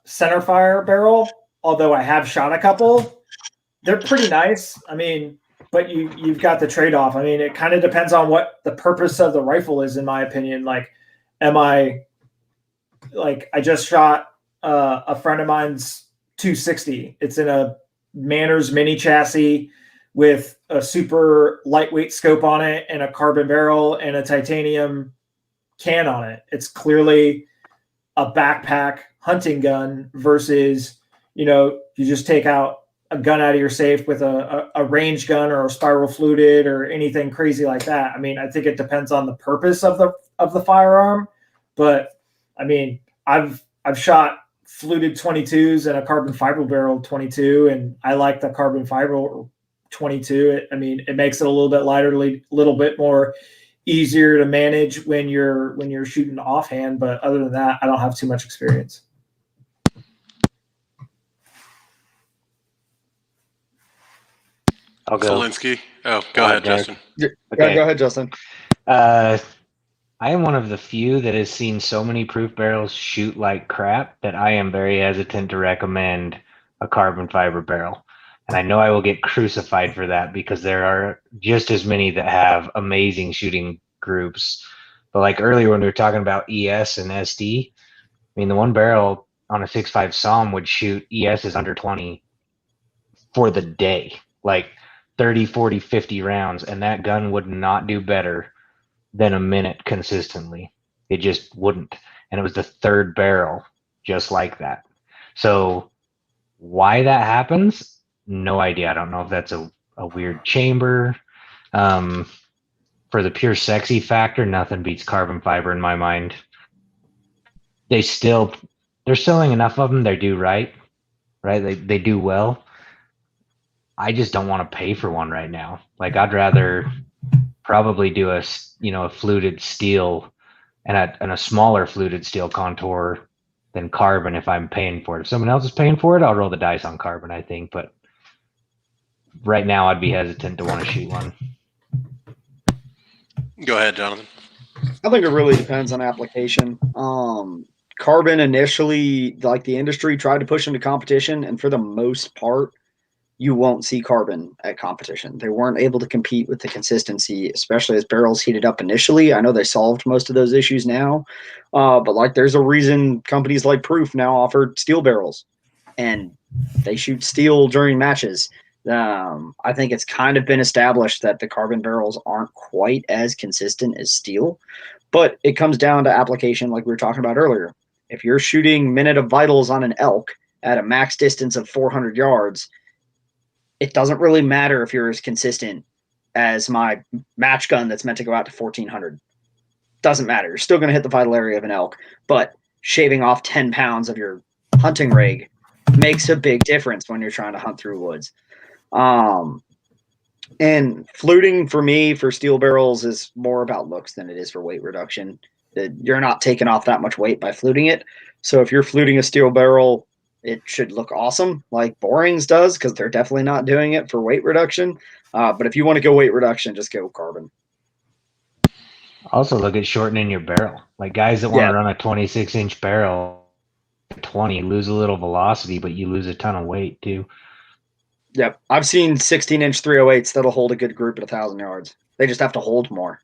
center fire barrel, although I have shot a couple. They're pretty nice. I mean, but you've got the trade-off. I mean, it kind of depends on what the purpose of the rifle is, in my opinion. Like, I just shot a friend of mine's 260. It's in a Manners mini chassis with a super lightweight scope on it and a carbon barrel and a titanium can on it. It's clearly a backpack hunting gun versus, you just take out a gun out of your safe with a range gun or a spiral fluted or anything crazy like that. I mean, I think it depends on the purpose of the firearm, but I mean, I've shot fluted 22s and a carbon fiber barrel 22, and I like the carbon fiber 22. It makes it a little bit lighter, a little bit more easier to manage when you're shooting offhand. But other than that, I don't have too much experience. I'll go. Zielinski. Oh, go ahead, Justin. Okay. Yeah, go ahead, Justin. I am one of the few that has seen so many proof barrels shoot like crap that I am very hesitant to recommend a carbon fiber barrel. And I know I will get crucified for that, because there are just as many that have amazing shooting groups. But like earlier when we were talking about ES and SD, I mean, the one barrel on a 6.5 SOM would shoot ESs under 20 for the day, like 30, 40, 50 rounds. And that gun would not do better than a minute consistently. It just wouldn't. And it was the third barrel just like that. So why that happens, no idea. I don't know if that's a weird chamber. For the pure sexy factor, nothing beats carbon fiber in my mind. They're selling enough of them. They do right? They do well. I just don't want to pay for one right now. Like, I'd rather probably do a fluted steel and a smaller fluted steel contour than carbon if I'm paying for it. If someone else is paying for it, I'll roll the dice on carbon, I think. But right now, I'd be hesitant to want to shoot one. Go ahead, Jonathan. I think it really depends on application. Carbon initially, like the industry, tried to push into competition, and for the most part, you won't see carbon at competition. They weren't able to compete with the consistency, especially as barrels heated up initially. I know they solved most of those issues now, but like there's a reason companies like Proof now offer steel barrels, and they shoot steel during matches. I think it's kind of been established that the carbon barrels aren't quite as consistent as steel, but it comes down to application like we were talking about earlier. If you're shooting minute of vitals on an elk at a max distance of 400 yards, it doesn't really matter if you're as consistent as my match gun that's meant to go out to 1400. Doesn't matter. You're still going to hit the vital area of an elk, but shaving off 10 pounds of your hunting rig makes a big difference when you're trying to hunt through woods. And fluting for me for steel barrels is more about looks than it is for weight reduction. You're not taking off that much weight by fluting it. So if you're fluting a steel barrel, it should look awesome like Borings does, because they're definitely not doing it for weight reduction. But if you want to go weight reduction, just go carbon. Also, look at shortening your barrel. Like guys that want to run a 26-inch barrel, 20 lose a little velocity, but you lose a ton of weight too. Yep, I've seen 16-inch 308s that'll hold a good group at 1,000 yards. They just have to hold more.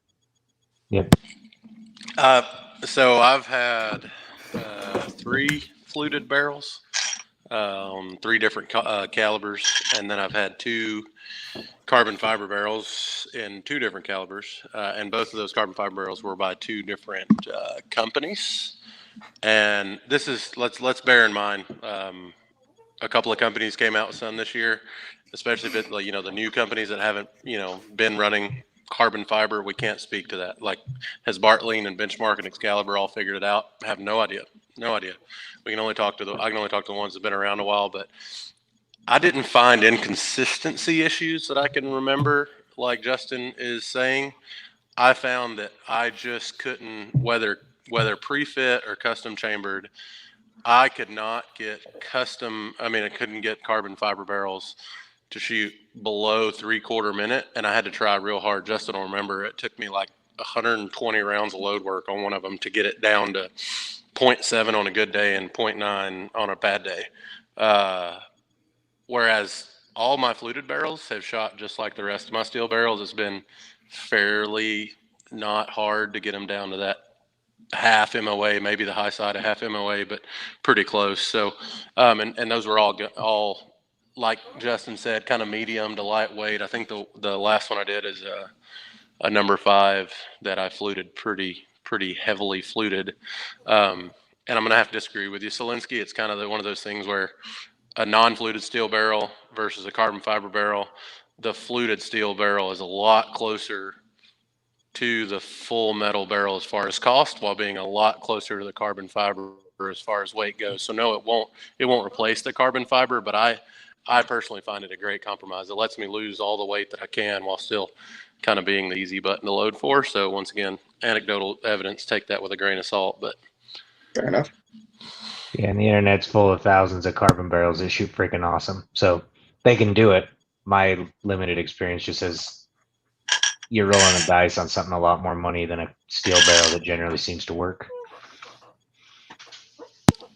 Yep. So I've had 3 fluted barrels, 3 different calibers, and then I've had 2 carbon fiber barrels in 2 different calibers, and both of those carbon fiber barrels were by 2 different companies. And this is let's bear in mind, a couple of companies came out with some this year, especially if it, the new companies that haven't been running carbon fiber. We can't speak to that. Like, has Bartlein and Benchmark and Excalibur all figured it out? I have no idea. We can only talk to I can only talk to the ones that've been around a while, but I didn't find inconsistency issues that I can remember, like Justin is saying. I found that I just couldn't, whether pre-fit or custom chambered, I could not get I couldn't get carbon fiber barrels to shoot below 3/4 minute, and I had to try real hard. Justin will remember, it took me like 120 rounds of load work on one of them to get it down to 0.7 on a good day and 0.9 on a bad day. Whereas all my fluted barrels have shot just like the rest of my steel barrels. It's been fairly not hard to get them down to that half MOA, maybe the high side of half MOA, but pretty close. So, and those were all like Justin said, kind of medium to lightweight. I think the last one I did is a number 5 that I fluted pretty heavily fluted. And I'm going to have to disagree with you, Solinsky. It's kind of one of those things where a non-fluted steel barrel versus a carbon fiber barrel, the fluted steel barrel is a lot closer to the full metal barrel as far as cost, while being a lot closer to the carbon fiber as far as weight goes. So no, it won't replace the carbon fiber, but I personally find it a great compromise. It lets me lose all the weight that I can while still kind of being the easy button to load for. So once again, anecdotal evidence, take that with a grain of salt, but fair enough. Yeah, and the internet's full of thousands of carbon barrels that shoot freaking awesome. So they can do it. My limited experience just says you're rolling the dice on something a lot more money than a steel barrel that generally seems to work.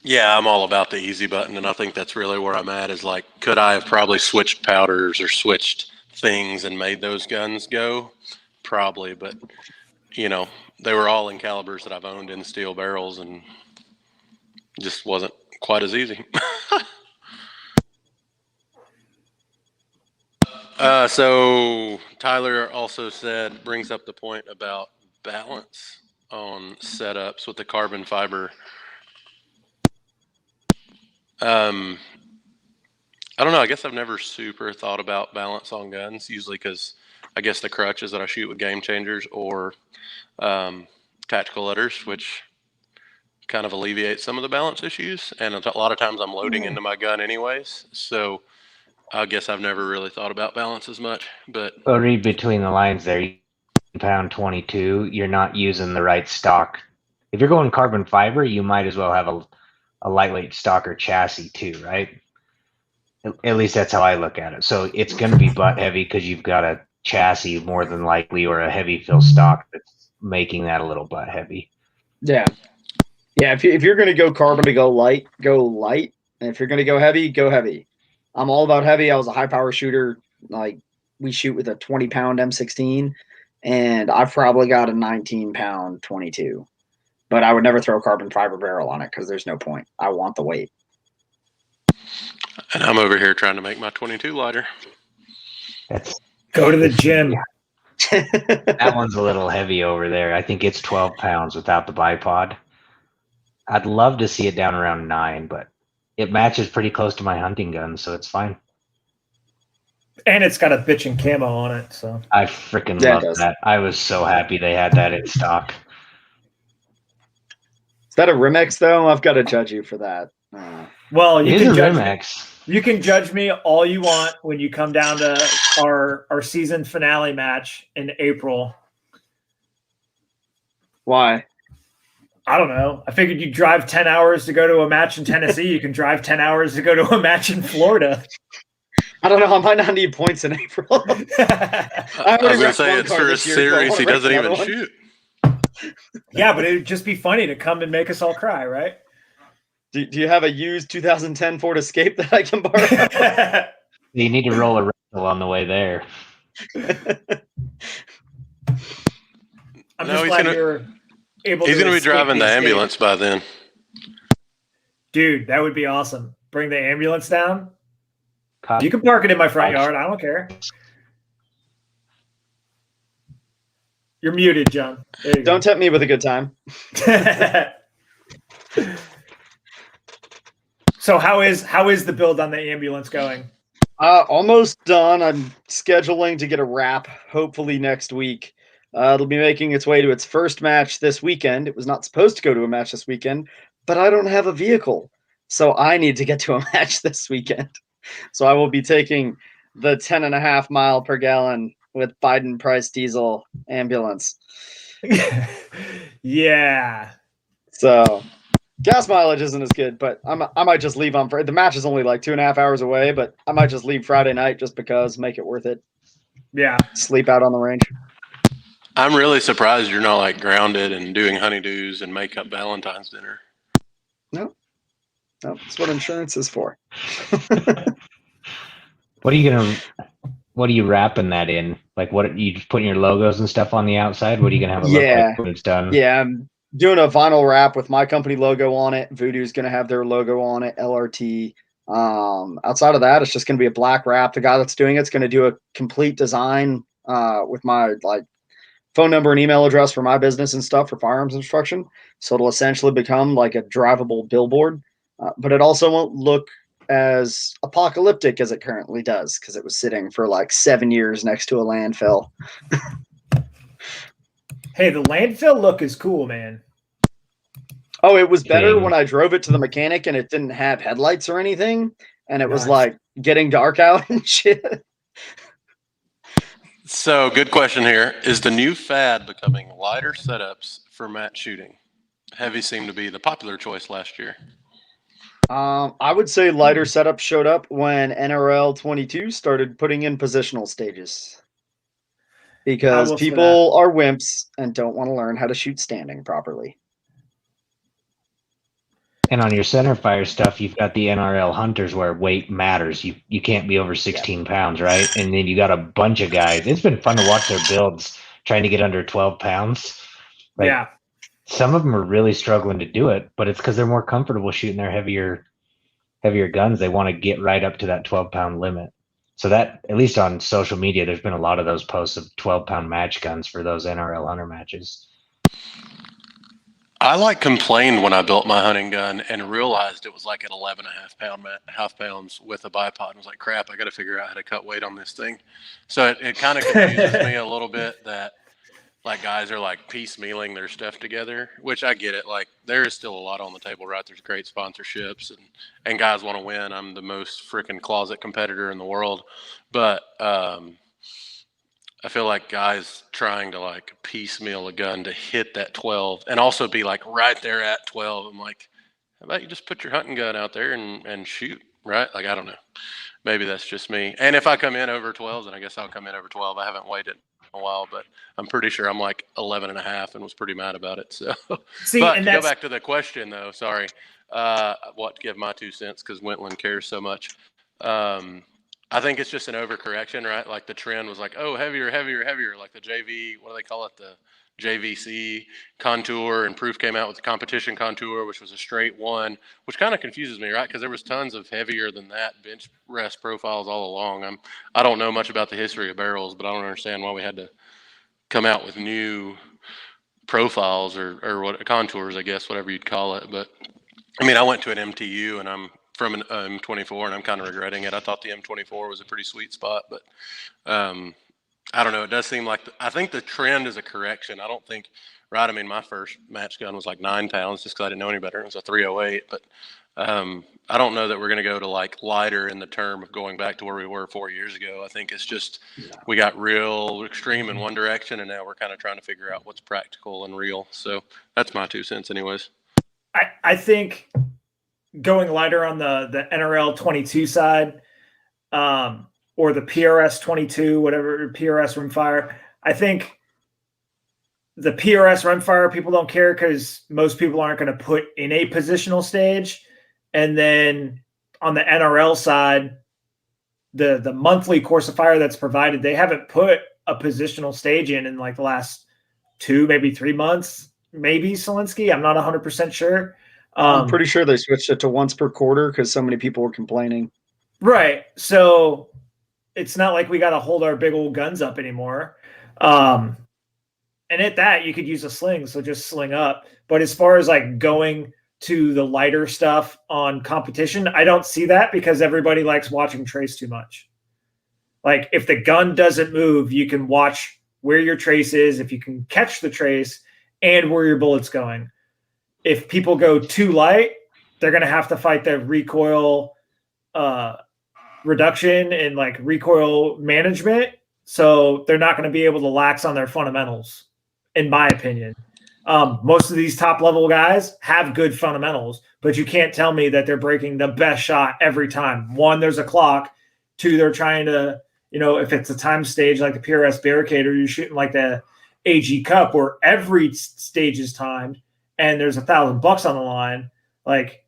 Yeah, I'm all about the easy button, and I think that's really where I'm at, is like, could I have probably switched powders or switched things and made those guns go? Probably, but they were all in calibers that I've owned in steel barrels, and just wasn't quite as easy. So Tyler also brings up the point about balance on setups with the carbon fiber. I don't know. I guess I've never super thought about balance on guns, usually because I guess the crutch is that I shoot with Game Changers or tactical letters, which kind of alleviate some of the balance issues. And a lot of times I'm loading into my gun anyways. So I guess I've never really thought about balance as much. But Well, read between the lines there. Pound 22, you're not using the right stock. If you're going carbon fiber, you might as well have a lightweight stock or chassis too, right? At least that's how I look at it. So it's going to be butt heavy because you've got a chassis more than likely, or a heavy fill stock that's making that a little butt heavy. Yeah. If you're going to go carbon to go light, go light. And if you're going to go heavy, go heavy. I'm all about heavy. I was a high power shooter. Like, we shoot with a 20-pound M16, and I've probably got a 19-pound 22. But I would never throw a carbon fiber barrel on it because there's no point. I want the weight. And I'm over here trying to make my 22 lighter. Go to the gym. That one's a little heavy over there. I think it's 12 pounds without the bipod. I'd love to see it down around 9, but it matches pretty close to my hunting gun, so it's fine. And it's got a bitchin' camo on it, so. I freaking Yeah, it love does. that. I was so happy they had that in stock. Is that a Rimex though? I've got to judge you for that. Well, you It is can a judge me. Rimex. You can judge me all you want when you come down to our season finale match in April. Why? I don't know. I figured you drive 10 hours to go to a match in Tennessee. You can drive 10 hours to go to a match in Florida. I don't know. I might not need points in April. I was going to say it's for a series he doesn't even shoot. Yeah, but it would just be funny to come and make us all cry, right? Do you have a used 2010 Ford Escape that I can borrow? You need to roll a rental on the way there. I'm just glad you're able to. He's going to be driving the ambulance by then. Dude, that would be awesome. Bring the ambulance down. You can park it in my front yard. I don't care. You're muted, John. There you Don't tempt me with a good time. So how is the build on the ambulance going? Almost done. I'm scheduling to get a wrap hopefully next week. It'll be making its way to its first match this weekend. It was not supposed to go to a match this weekend, but I don't have a vehicle. So I need to get to a match this weekend. So I will be taking the 10.5 mile per gallon with Biden price diesel ambulance. Yeah. So gas mileage isn't as good, but I might just leave on Friday. The match is only like 2.5 hours away, but I might just leave Friday night just because, make it worth it. Yeah. Sleep out on the range. I'm really surprised you're not like grounded and doing honeydews and makeup Valentine's dinner. No, that's what insurance is for. What are you wrapping that in? Like, what are you just putting your logos and stuff on the outside? What are you gonna have it look like when it's done? Yeah, I'm doing a vinyl wrap with my company logo on it. Voodoo's gonna have their logo on it. LRT. Outside of that, it's just gonna be a black wrap. The guy that's doing it's gonna do a complete design with my phone number and email address for my business and stuff for firearms instruction. So it'll essentially become like a drivable billboard, but it also won't look as apocalyptic as it currently does because it was sitting for like 7 years next to a landfill. Hey, the landfill look is cool, man. Oh, it was better when I drove it to the mechanic and it didn't have headlights or anything. And it was like getting dark out and shit. So, good question here. Is the new fad becoming lighter setups for match shooting? Heavy seemed to be the popular choice last year. I would say lighter setup showed up when NRL 22 started putting in positional stages. Because people are wimps and don't want to learn how to shoot standing properly. And on your centerfire stuff, you've got the NRL hunters where weight matters. You can't be over 16 pounds, right? And then you got a bunch of guys. It's been fun to watch their builds trying to get under 12 pounds. Like, some of them are really struggling to do it, but it's because they're more comfortable shooting their heavier guns. They want to get right up to that 12-pound limit. So that, at least on social media, there's been a lot of those posts of 12-pound match guns for those NRL hunter matches. I complained when I built my hunting gun and realized it was like at 11.5 pounds with a bipod and was like, crap, I got to figure out how to cut weight on this thing. So it kind of confuses me a little bit that guys are piecemealing their stuff together, which I get it. There is still a lot on the table, right? There's great sponsorships and guys want to win. I'm the most freaking closet competitor in the world. But I feel like guys trying to piecemeal a gun to hit that 12 and also be right there at 12. I'm like, how about you just put your hunting gun out there and shoot, right? I don't know. Maybe that's just me. And if I come in over 12, then I guess I'll come in over 12. I haven't weighed it in a while, but I'm pretty sure I'm 11.5 and was pretty mad about it. So, see, but to go back to the question though, sorry, what to give my 2 cents because Wentland cares so much. I think it's just an overcorrection, right? The trend was oh, heavier. Like the JV, what do they call it? The JVC contour, and Proof came out with the competition contour, which was a straight one, which kind of confuses me, right? Because there was tons of heavier than that bench rest profiles all along. I don't know much about the history of barrels, but I don't understand why we had to come out with new profiles or what contours, I guess, whatever you'd call it. But I mean, I went to an MTU and I'm from an M24, and I'm kind of regretting it. I thought the M24 was a pretty sweet spot, but I don't know. It does seem like I think the trend is a correction. I don't think, right? I mean, my first match gun was like 9 pounds just because I didn't know any better. It was a 308, but I don't know that we're going to go to like lighter in the term of going back to where we were 4 years ago. I think it's just we got real extreme in one direction, and now we're kind of trying to figure out what's practical and real. So that's my 2 cents, anyways. I think going lighter on the NRL 22 side, or the PRS 22, whatever, PRS rimfire. I think the PRS rimfire, people don't care because most people aren't going to put in a positional stage. And then on the NRL side, the monthly course of fire that's provided, they haven't put a positional stage in like the last 2, maybe 3 months. Maybe Solinsky. I'm not 100% sure. I'm pretty sure they switched it to once per quarter because so many people were complaining. Right. So it's not like we got to hold our big old guns up anymore. And at that, you could use a sling. So just sling up. But as far as like going to the lighter stuff on competition, I don't see that because everybody likes watching trace too much. Like if the gun doesn't move, you can watch where your trace is, if you can catch the trace, and where your bullet's going. If people go too light, they're going to have to fight the recoil reduction and like recoil management. So they're not going to be able to lax on their fundamentals, in my opinion. Most of these top level guys have good fundamentals, but you can't tell me that they're breaking the best shot every time. 1, there's a clock. 2, they're trying to, if it's a time stage like the PRS barricade, or you're shooting like the AG Cup where every stage is timed and there's $1,000 on the line, like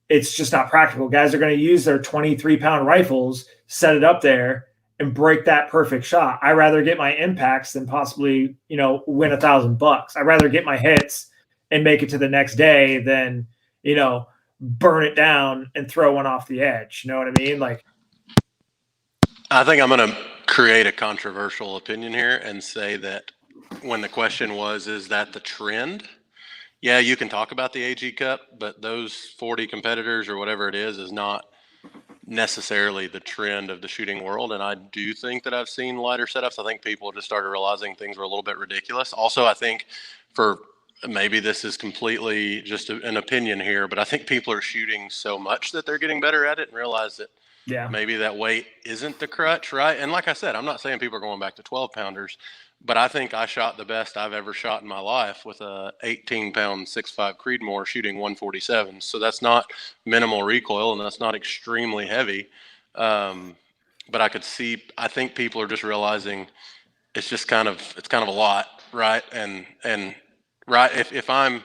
it's just not practical. Guys are going to use their 23-pound rifles, set it up there, and break that perfect shot. I'd rather get my impacts than possibly, win $1,000. I'd rather get my hits and make it to the next day than, burn it down and throw one off the edge. You know what I mean? Like, I think I'm going to create a controversial opinion here and say that when the question was, is that the trend? Yeah, you can talk about the AG Cup, but those 40 competitors or whatever it is not necessarily the trend of the shooting world. And I do think that I've seen lighter setups. I think people just started realizing things were a little bit ridiculous. Also, I think maybe this is completely just an opinion here, but I think people are shooting so much that they're getting better at it and realize that maybe that weight isn't the crutch, right? And like I said, I'm not saying people are going back to 12-pounders, but I think I shot the best I've ever shot in my life with a 18-pound 6.5 Creedmoor shooting 147. So that's not minimal recoil, and that's not extremely heavy. But I think people are just realizing it's kind of a lot, right? And right, if I'm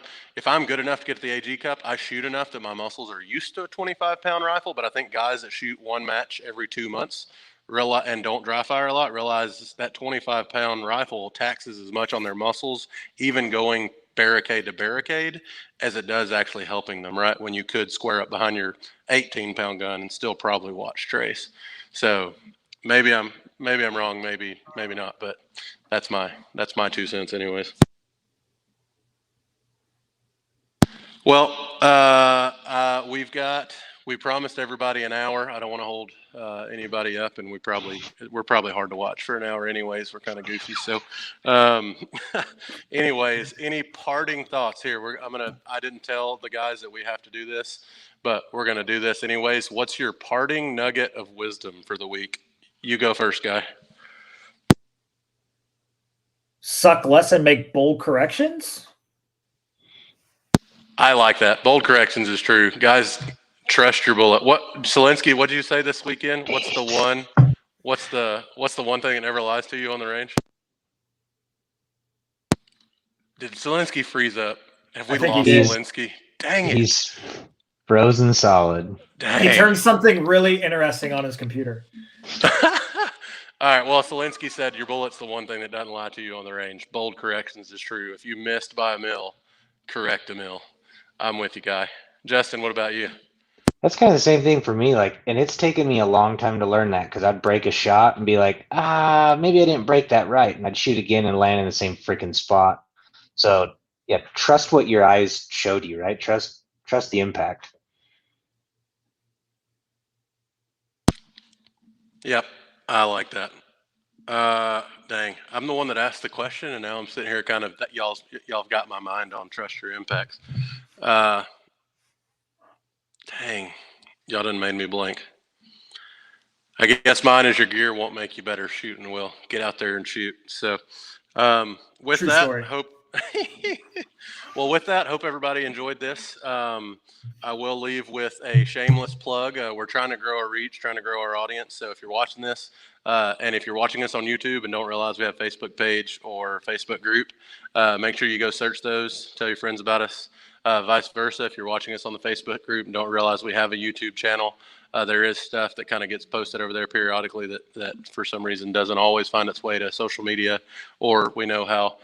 good enough to get to the AG Cup, I shoot enough that my muscles are used to a 25-pound rifle. But I think guys that shoot one match every 2 months and don't dry fire a lot realize that 25-pound rifle taxes as much on their muscles, even going barricade to barricade, as it does actually helping them, right? When you could square up behind your 18-pound gun and still probably watch trace. So maybe I'm wrong, maybe not, but that's my 2 cents anyways. Well, we promised everybody an hour. I don't want to hold anybody up, and we're probably hard to watch for an hour anyways. We're kind of goofy. So anyways, any parting thoughts here? I didn't tell the guys that we have to do this, but we're going to do this anyways. What's your parting nugget of wisdom for the week? You go first, guy. Suck less and make bold corrections. I like that. Bold corrections is true. Guys, trust your bullet. Solinsky, what did you say this weekend? What's the one thing that never lies to you on the range? Did Solinsky freeze up? Have we lost Solinsky? Dang it. He's frozen solid. Dang. He turned something really interesting on his computer. All right. Well, Solinsky said your bullet's the one thing that doesn't lie to you on the range. Bold corrections is true. If you missed by a mil, correct a mil. I'm with you, guy. Justin, what about you? That's kind of the same thing for me. And it's taken me a long time to learn that because I'd break a shot and be like, maybe I didn't break that right. And I'd shoot again and land in the same freaking spot. So yeah, trust what your eyes showed you, right? Trust the impact. I think I think he's frozen solid. He turned something really interesting on his computer. All right. Well, Solinsky said your bullet's the one thing that doesn't lie to you on the range. Bold corrections is true. If you missed by a mil, correct a mil. I'm with you, guy. Justin, what about you? That's kind of the same thing for me. It's taken me a long time to learn that because I'd break a shot and be like, maybe I didn't break that right. And I'd shoot again and land in the same freaking spot. So yeah, trust what your eyes showed you, right? Trust the impact. Yep, I like that. Dang, I'm the one that asked the question, and now I'm sitting here kind of y'all have got my mind on trust your impacts. Dang, y'all done made me blank. I guess mine is your gear won't make you better shooting will. Get out there and shoot. So with True that, story. hope with that, hope everybody enjoyed this. I will leave with a shameless plug. We're trying to grow our reach, trying to grow our audience. So if you're watching this, and if you're watching us on YouTube and don't realize we have a Facebook page or Facebook group, make sure you go search those, tell your friends about us. Vice versa, if you're watching us on the Facebook group and don't realize we have a YouTube channel, there is stuff that kind of gets posted over there periodically that for some reason doesn't always find its way to social media, or we know how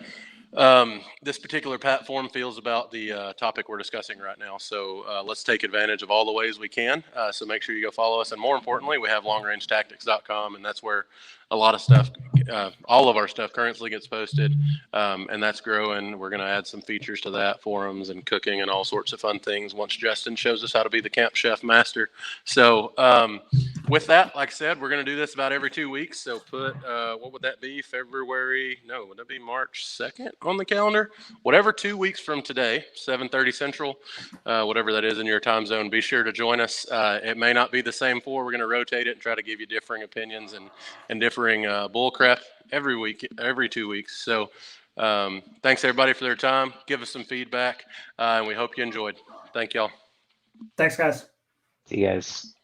this particular platform feels about the topic we're discussing right now. So let's take advantage of all the ways we can. So make sure you go follow us. And more importantly, we have longrangetactics.com, and that's where a lot of stuff, all of our stuff currently gets posted, and that's growing. We're going to add some features to that, forums and cooking and all sorts of fun things once Justin shows us how to be the Camp Chef Master. So with that, like I said, we're going to do this about every 2 weeks. So put, what would that be? Would that be March 2nd on the calendar? Whatever 2 weeks from today, 7:30 Central, whatever that is in your time zone, be sure to join us. It may not be the same four. We're going to rotate it and try to give you differing opinions and differing bull crap every week, every 2 weeks. So thanks everybody for their time. Give us some feedback, and we hope you enjoyed. Thank y'all. Thanks, guys. See you guys.